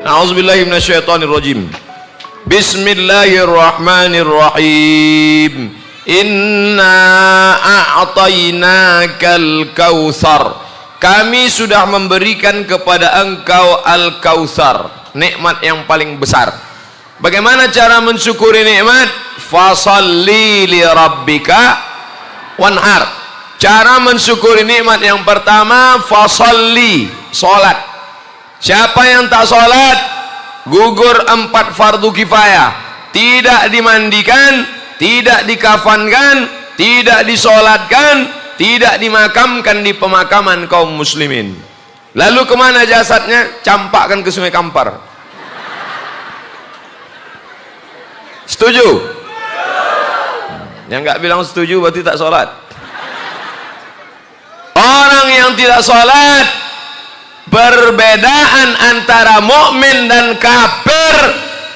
A'udzubillahi minasyaitonirrajim. Bismillahirrahmanirrahim. Inna a'tainakal kautsar. Kami sudah memberikan kepada engkau al-kautsar, nikmat yang paling besar. Bagaimana cara mensyukuri nikmat? Fasalli li rabbika wanhar. Cara mensyukuri nikmat yang pertama, fasalli, salat. Siapa yang tak salat, gugur 4 fardu kifayah, tidak dimandikan, tidak dikafankan, tidak disolatkan, tidak dimakamkan di pemakaman kaum muslimin. Lalu kemana jasadnya? Campakkan ke Sungai Kampar. Setuju? Yang nggak bilang setuju berarti tak sholat. Orang yang tidak sholat, perbedaan antara mukmin dan kafir,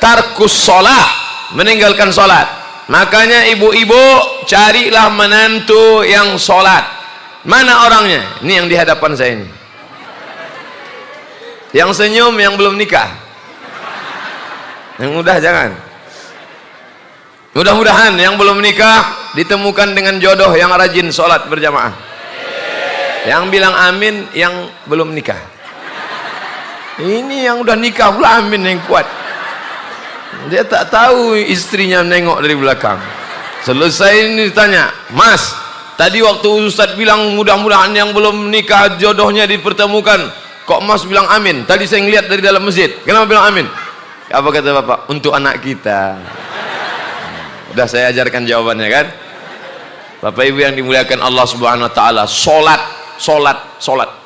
tarkus sholat, meninggalkan sholat. Makanya ibu-ibu, carilah menantu yang sholat. Mana orangnya? Ini yang di hadapan saya ini. Yang senyum, yang belum nikah. Yang udah jangan. Mudah-mudahan yang belum nikah ditemukan dengan jodoh yang rajin sholat berjamaah. Yang bilang amin yang belum nikah. Ini yang udah nikah pula amin yang kuat. Dia tak tahu istrinya nengok dari belakang. Selesai ini ditanya, Mas, tadi waktu Ustadz bilang mudah-mudahan yang belum nikah jodohnya dipertemukan, kok Mas bilang amin? Tadi saya ngeliat dari dalam masjid. Kenapa bilang amin? Apa kata Bapak? Untuk anak kita. Udah saya ajarkan jawabannya kan. Bapak Ibu yang dimuliakan Allah Subhanahu wa taala, salat, salat, salat.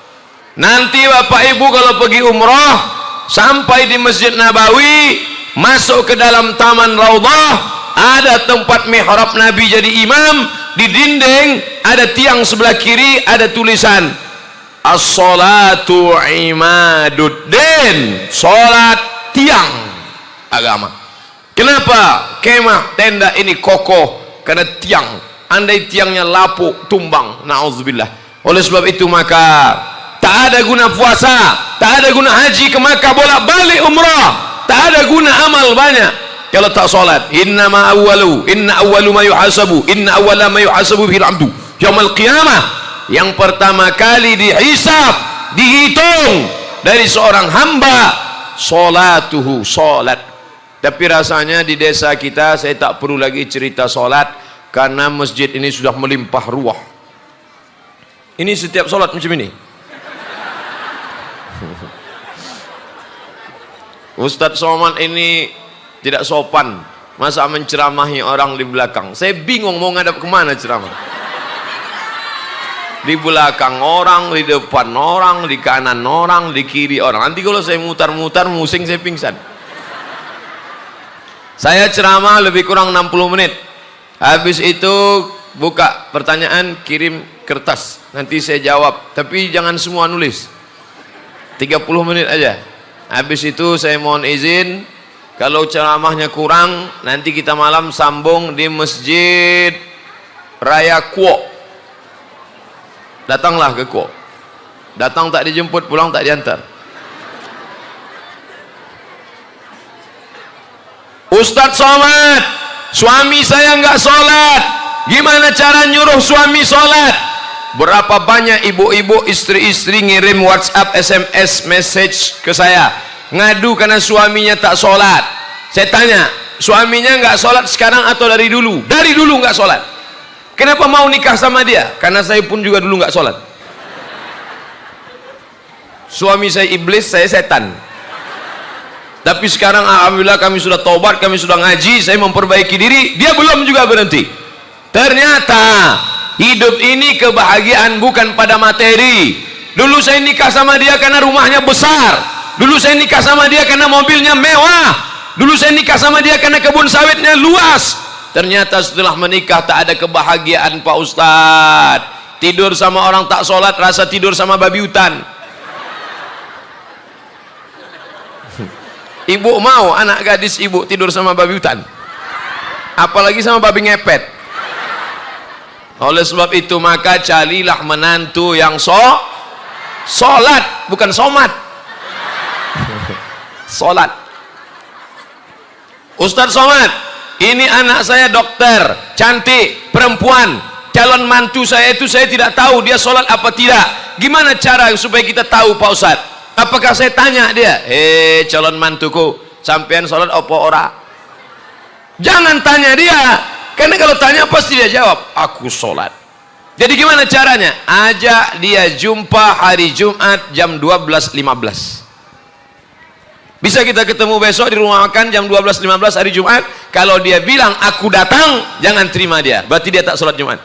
Nanti Bapak Ibu kalau pergi umrah, sampai di Masjid Nabawi, masuk ke dalam taman Raudhah, ada tempat mihrab Nabi jadi imam, di dinding ada tiang sebelah kiri ada tulisan as-salatu imaduddin, salat tiang agama. Kenapa kemah tenda ini kokoh? Karena tiang. Andai tiangnya lapuk, tumbang, na'udzubillah. Oleh sebab itu maka tak ada guna puasa, tak ada guna haji ke Makkah bolak-balik umrah, tak ada guna amal banyak kalau tak salat. Inna awwalu ma yuhasabu fil abdu yaumil qiyamah. Yang pertama kali dihisab, dihitung dari seorang hamba, salatuhu, salat. Tapi rasanya di desa kita saya tak perlu lagi cerita solat, karena masjid ini sudah melimpah ruah. Ini setiap solat macam ini. Ustadz Somad ini tidak sopan, masa menceramahi orang di belakang. Saya bingung mau ngadap kemana ceramah. Di belakang orang, di depan orang, di kanan orang, di kiri orang. Nanti kalau saya mutar-mutar musing saya pingsan. Saya ceramah lebih kurang 60 menit. Habis itu buka pertanyaan, kirim kertas, nanti saya jawab. Tapi jangan semua nulis, 30 menit aja. Habis itu saya mohon izin, kalau ceramahnya kurang, nanti kita malam sambung di Masjid Raya Kuok. Datanglah ke Kuok. Datang tak dijemput, pulang tak diantar. Ustadz Somad, suami saya nggak sholat, gimana cara nyuruh suami sholat? Berapa banyak ibu-ibu, istri-istri ngirim WhatsApp, SMS, message ke saya, ngadu karena suaminya tak sholat. Saya tanya, suaminya nggak sholat sekarang atau dari dulu? Dari dulu nggak sholat. Kenapa mau nikah sama dia? Karena saya pun juga dulu nggak sholat. Suami saya iblis, saya setan. Tapi sekarang alhamdulillah kami sudah taubat, kami sudah ngaji, saya memperbaiki diri, dia belum juga berhenti. Ternyata hidup ini kebahagiaan bukan pada materi. Dulu saya nikah sama dia karena rumahnya besar. Dulu saya nikah sama dia karena mobilnya mewah. Dulu saya nikah sama dia karena kebun sawitnya luas. Ternyata setelah menikah tak ada kebahagiaan Pak Ustadz. Tidur sama orang tak sholat rasa tidur sama babi hutan. Ibu mau anak gadis ibu tidur sama babi hutan, apalagi sama babi ngepet. Oleh sebab itu maka carilah menantu yang sholat, bukan somat. Sholat. Ustadz Somad, ini anak saya dokter, cantik, perempuan, calon mantu saya itu saya tidak tahu dia sholat apa tidak. Gimana cara supaya kita tahu Pak Ustadz? Apakah saya tanya dia, calon mantuku, sampean sholat apa ora? Jangan tanya dia, karena kalau tanya pasti dia jawab, aku sholat. Jadi gimana caranya? Ajak dia jumpa hari Jumat jam 12.15. Bisa kita ketemu besok di rumah makan jam 12.15 hari Jumat. Kalau dia bilang aku datang, jangan terima dia, berarti dia tak sholat Jumat.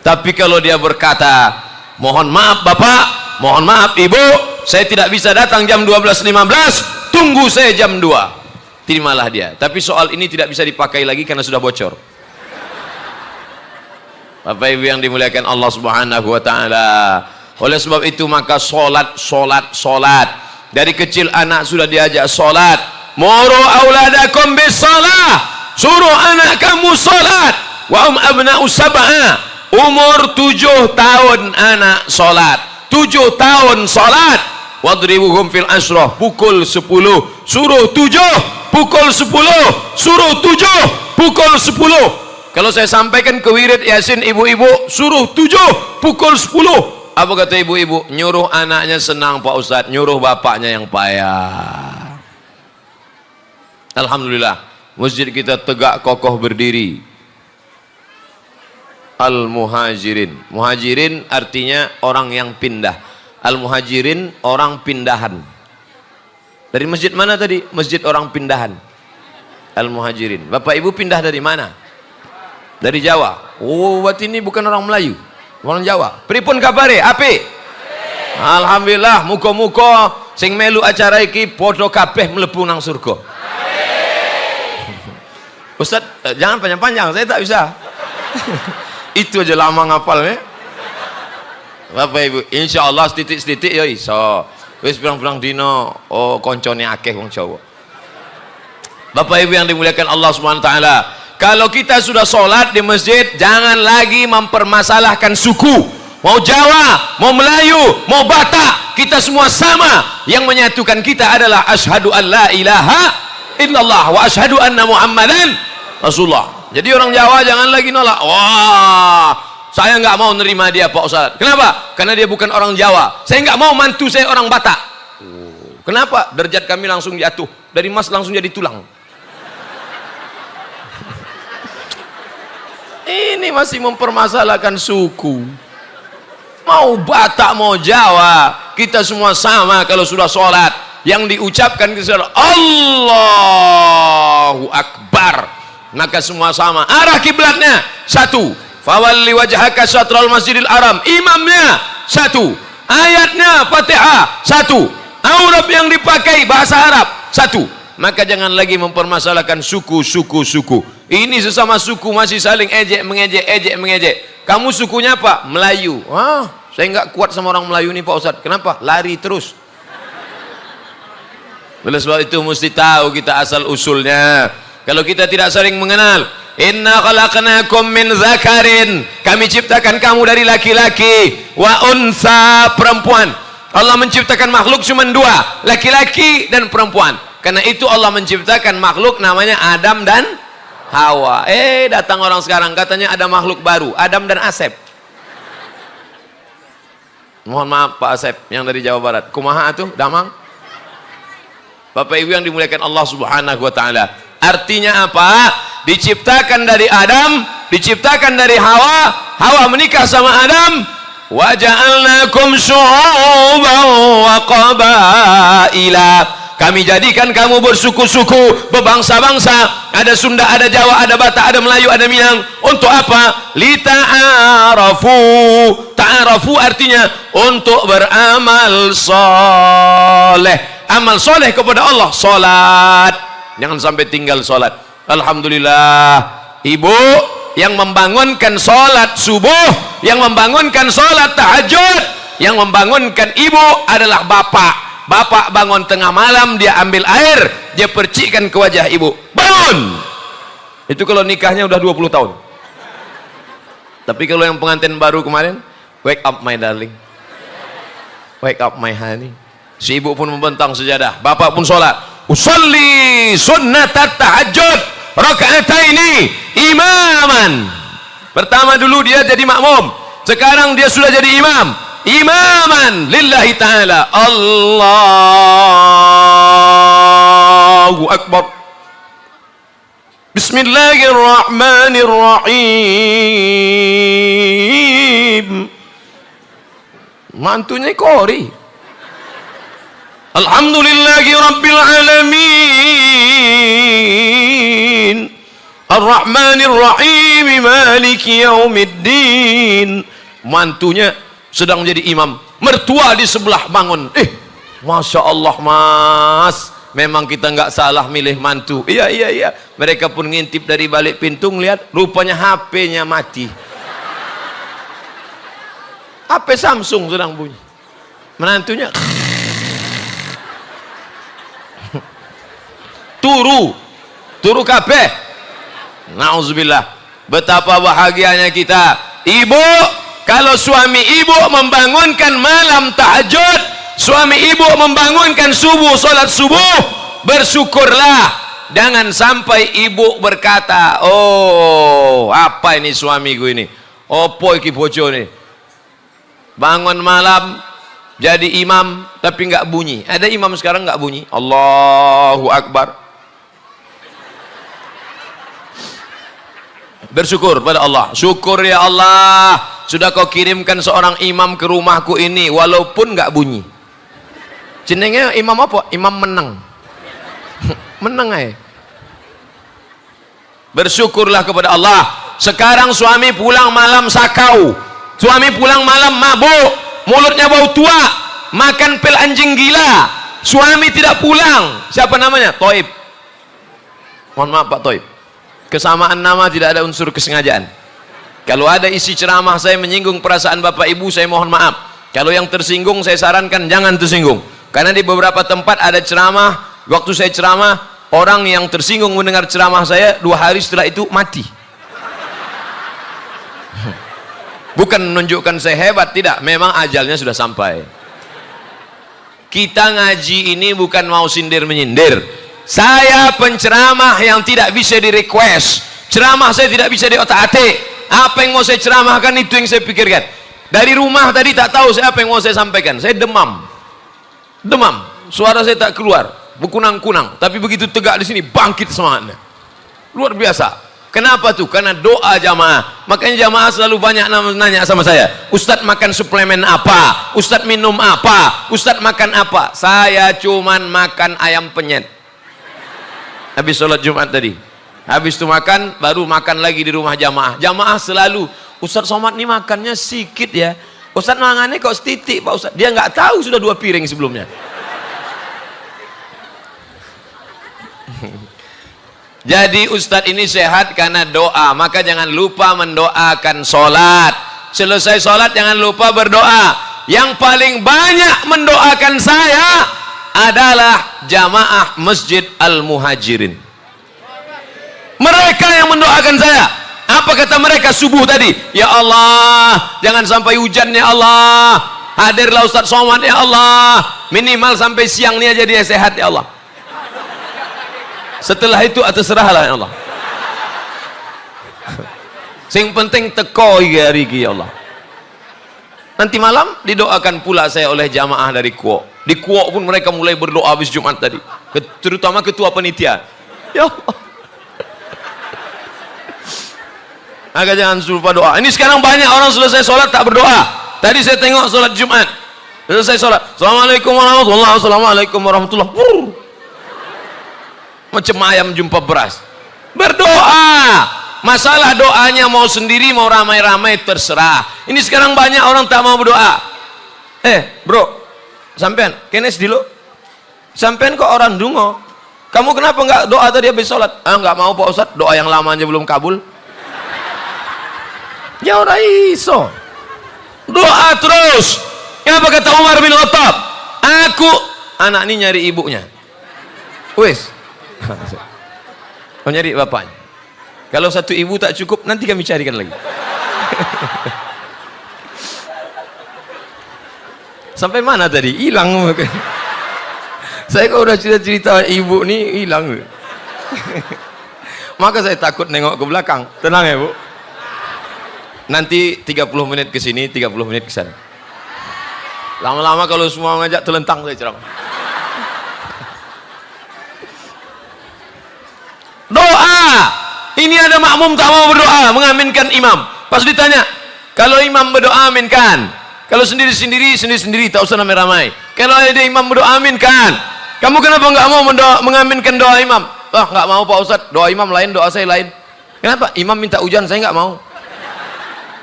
Tapi kalau dia berkata, mohon maaf Bapak, mohon maaf Ibu, saya tidak bisa datang jam 12.15, tunggu saya jam 2, terimalah dia. Tapi soal ini tidak bisa dipakai lagi karena sudah bocor. Bapak Ibu yang dimuliakan Allah Subhanahu wa taala. Oleh sebab itu maka salat. Dari kecil anak sudah diajak salat. Muru auladakum bis salah. Suruh anak kamu salat. Wa abna'u sab'a. Umur 7 tahun anak salat. 7 tahun salat. Wadribuhum fil ashrah. Pukul 10. Suruh 7. Pukul 10. Suruh 7. Pukul 10. Kalau saya sampaikan ke wirid Yasin ibu-ibu, suruh 7, pukul 10. Apa kata ibu-ibu? Nyuruh anaknya senang Pak Ustadz, nyuruh bapaknya yang payah. Alhamdulillah, masjid kita tegak kokoh berdiri. Al-muhajirin. Muhajirin artinya orang yang pindah. Al-muhajirin orang pindahan. Dari masjid mana tadi? Masjid orang pindahan. Al-muhajirin. Bapak ibu pindah dari mana? Dari Jawa. Oh, berarti ini bukan orang Melayu, orang Jawa. Pripun kabare? Apik? Alhamdulillah, muka-muka sing melu acara iki padha kabeh mlebu nang surga. Ustaz, jangan panjang-panjang, saya tak bisa. Itu aja lama ngapalnya. Bapak Ibu, insyaallah setitik-setitik ya iso. Wis pirang-pirang dino, oh koncone akeh wong Jawa. Bapak Ibu yang dimuliakan Allah Subhanahu wa taala. Kalau kita sudah sholat di masjid, jangan lagi mempermasalahkan suku. Mau Jawa, mau Melayu, mau Batak, kita semua sama. Yang menyatukan kita adalah asyhadu an la ilaha illallah wa asyhadu anna Muhammadan Rasulullah. Jadi orang Jawa jangan lagi nolak. Wah, saya nggak mau nerima dia Pak Ustaz. Kenapa? Karena dia bukan orang Jawa. Saya nggak mau mantu saya orang Batak. Kenapa? Derajat kami langsung jatuh. Dari emas langsung jadi tulang. Ini masih mempermasalahkan suku. Mau Batak, mau Jawa, kita semua sama kalau sudah sholat. Yang diucapkan kita Allahu Akbar, maka semua sama. Arah kiblatnya satu. Fawalli wajhaka syatral masjidil haram. Imamnya satu. Ayatnya Fatihah satu. Aurab yang dipakai bahasa Arab satu. Maka jangan lagi mempermasalahkan suku. Ini sesama suku masih saling ejek mengejek. Kamu sukunya apa? Melayu. Saya nggak kuat sama orang Melayu nih Pak Ustadz. Kenapa? Lari terus. Oleh sebab itu mesti tahu kita asal usulnya. Kalau kita tidak saling mengenal, inna khalaqnakum min zakarin. Kami ciptakan kamu dari laki-laki, wa unsa, perempuan. Allah menciptakan makhluk cuma 2, laki-laki dan perempuan. Karena itu Allah menciptakan makhluk namanya Adam dan Hawa. Datang orang sekarang katanya ada makhluk baru, Adam dan Asep. Mohon maaf Pak Asep yang dari Jawa Barat. Kumaha tuh damang? Bapak Ibu yang dimuliakan Allah Subhanahu wa taala. Artinya apa? Diciptakan dari Adam, diciptakan dari Hawa, Hawa menikah sama Adam. Wa ja'alnakum syu'uban wa qabaila. Kami jadikan kamu bersuku-suku, berbangsa-bangsa. Ada Sunda, ada Jawa, ada Batak, ada Melayu, ada Minang. Untuk apa? Lita'arafu. Ta'arafu artinya untuk beramal soleh. Amal soleh kepada Allah, solat. Jangan sampai tinggal solat. Alhamdulillah, ibu yang membangunkan solat subuh, yang membangunkan solat tahajud, yang membangunkan ibu adalah bapak. Bapak bangun tengah malam, dia ambil air, dia percikkan ke wajah ibu. Bangun! Itu kalau nikahnya udah 20 tahun. Tapi kalau yang pengantin baru kemarin, wake up my darling, wake up my honey, Si ibu pun membentang sejadah, bapak pun sholat. Usalli sunnatat tahajud rakaataini imaman. Pertama dulu dia jadi makmum, sekarang dia sudah jadi imam. Imaman lillahi ta'ala. Allahu akbar. Bismillahirrahmanirrahim. Mantunya kori. Alhamdulillahi rabbil alamin. Ar-Rahmanir-Rahim Maliki Yaumiddin. Mantunya sedang menjadi imam, mertua di sebelah bangun. Masya Allah mas, memang kita nggak salah milih mantu. Iya. Mereka pun ngintip dari balik pintu, ngeliat rupanya HP-nya mati. HP Samsung sedang bunyi. Menantunya turu kabeh. Nauzubillah. Betapa bahagianya kita. Ibu, kalau suami ibu membangunkan malam tahajud, suami ibu membangunkan subuh, salat subuh, bersyukurlah. Jangan sampai ibu berkata, oh apa ini suamiku ini, opo iki bojo nih, bangun malam jadi imam tapi nggak bunyi. Ada imam sekarang nggak bunyi. Allahu Akbar. Bersyukur pada Allah. Syukur ya Allah, sudah kau kirimkan seorang imam ke rumahku ini walaupun nggak bunyi. Jenenge imam apa? Imam menang. Menang aja. Bersyukurlah kepada Allah. Sekarang suami pulang malam sakau, suami pulang malam mabuk, mulutnya bau tua, makan pil anjing gila. Suami tidak pulang. Siapa namanya? Toib. Mohon maaf Pak Toib, kesamaan nama tidak ada unsur kesengajaan. Kalau ada isi ceramah saya menyinggung perasaan bapak ibu, saya mohon maaf. Kalau yang tersinggung saya sarankan jangan tersinggung, karena di beberapa tempat ada ceramah, waktu saya ceramah, orang yang tersinggung mendengar ceramah saya 2 hari setelah itu mati. Bukan menunjukkan saya hebat, tidak, memang ajalnya sudah sampai. Kita ngaji ini bukan mau sindir menyindir. Saya penceramah yang tidak bisa di request. Ceramah saya tidak bisa di otak-atik. Apa yang mau saya ceramahkan itu yang saya pikirkan. Dari rumah tadi tak tahu saya apa yang mau saya sampaikan. Saya demam, suara saya tak keluar, berkunang-kunang. Tapi begitu tegak di sini bangkit semangatnya, luar biasa. Kenapa tuh? Karena doa jamaah. Makanya jamaah selalu banyak nanya sama saya, Ustadz makan suplemen apa? Ustadz minum apa? Ustadz makan apa? Saya cuman makan ayam penyet habis sholat Jumat tadi. Habis itu makan, baru makan lagi di rumah jamaah. Jamaah selalu, Ustadz Somad ini makannya sedikit ya, Ustadz mangannya kok setitik Pak Ustadz. Dia nggak tahu sudah 2 piring sebelumnya. Jadi Ustadz ini sehat karena doa. Maka jangan lupa mendoakan sholat. Selesai sholat jangan lupa berdoa. Yang paling banyak mendoakan saya adalah jamaah Masjid Al-Muhajirin. Mereka yang mendoakan saya. Apa kata mereka subuh tadi? Ya Allah, jangan sampai hujan ya Allah. Hadirlah Ustadz Somad ya Allah. Minimal sampai siang ini aja dia sehat ya Allah. Setelah itu terserahlah ya Allah. Sing penting teko hari ini ya Allah. Nanti malam didoakan pula saya oleh jamaah dari Kuok. Di Kuok pun mereka mulai berdoa habis Jumat tadi. Terutama ketua panitia. Ya Allah. Agak jangan lupa doa. Ini sekarang banyak orang selesai sholat tak berdoa. Tadi saya tengok sholat Jumat, selesai sholat, Assalamualaikum warahmatullahi wabarakatuh, Assalamualaikum warahmatullahi wabarakatuh. Macam ayam jumpa beras. Berdoa. Masalah doanya mau sendiri mau ramai-ramai terserah. Ini sekarang banyak orang tak mau berdoa. Bro, sampean kenes dulu. Sampean kok orang dungo. Kamu kenapa enggak doa tadi habis sholat? Enggak mau Pak Ustadz, doa yang lama aja belum kabul. Ya ora iso. Doa terus. Kenapa kata Umar bin Khattab? Anak ini nyari ibunya. Wes. Oh nyari bapaknya. Kalau satu ibu tak cukup, nanti kami carikan lagi. Sampai mana tadi? Hilang. Saya kok udah cerita-cerita ibu nih hilang. Maka saya takut nengok ke belakang. Tenang ya Bu. Nanti 30 menit ke sini, 30 menit ke sana. Lama-lama kalau semua ngajak telentang saya ceramah. Doa. Ini ada makmum tak mau berdoa, mengaminkan imam. Pas ditanya, kalau imam berdoa aminkan. Kalau sendiri-sendiri, sendiri-sendiri, tak usah ramai-ramai. Kalau ada imam berdoa aminkan. Kamu kenapa nggak mau mengaminkan doa imam? Ah, nggak mau Pak Ustadz, doa imam lain, doa saya lain. Kenapa? Imam minta hujan, saya nggak mau.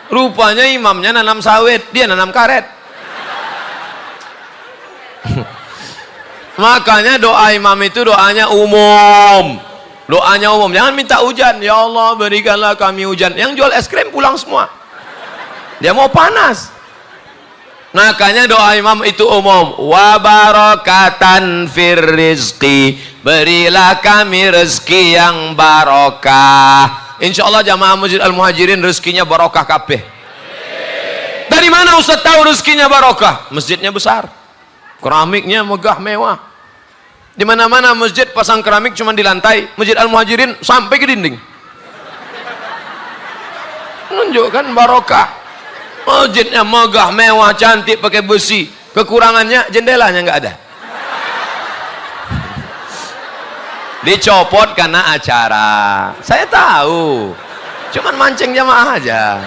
Rupanya imamnya nanam sawit, dia nanam karet. Makanya doa imam itu doanya umum. Doanya umum, jangan minta hujan. Ya Allah berikanlah kami hujan. Yang jual es krim pulang semua. Dia mau panas. Makanya doa imam itu umum. Wa barakatan fir rizqi, berilah kami rezeki yang barokah. Insya Allah jamaah Masjid Al-Muhajirin rezekinya barokah kabeh. Dari mana Ustaz tahu rezekinya barokah? Masjidnya besar, keramiknya megah mewah. Di mana-mana masjid pasang keramik cuma di lantai. Masjid Al-Muhajirin sampai ke dinding. Menunjukkan barokah. Masjidnya megah, mewah, cantik, pakai besi. Kekurangannya jendelanya nggak ada. Dicopot karena acara. Saya tahu. Cuman mancing jamaah aja.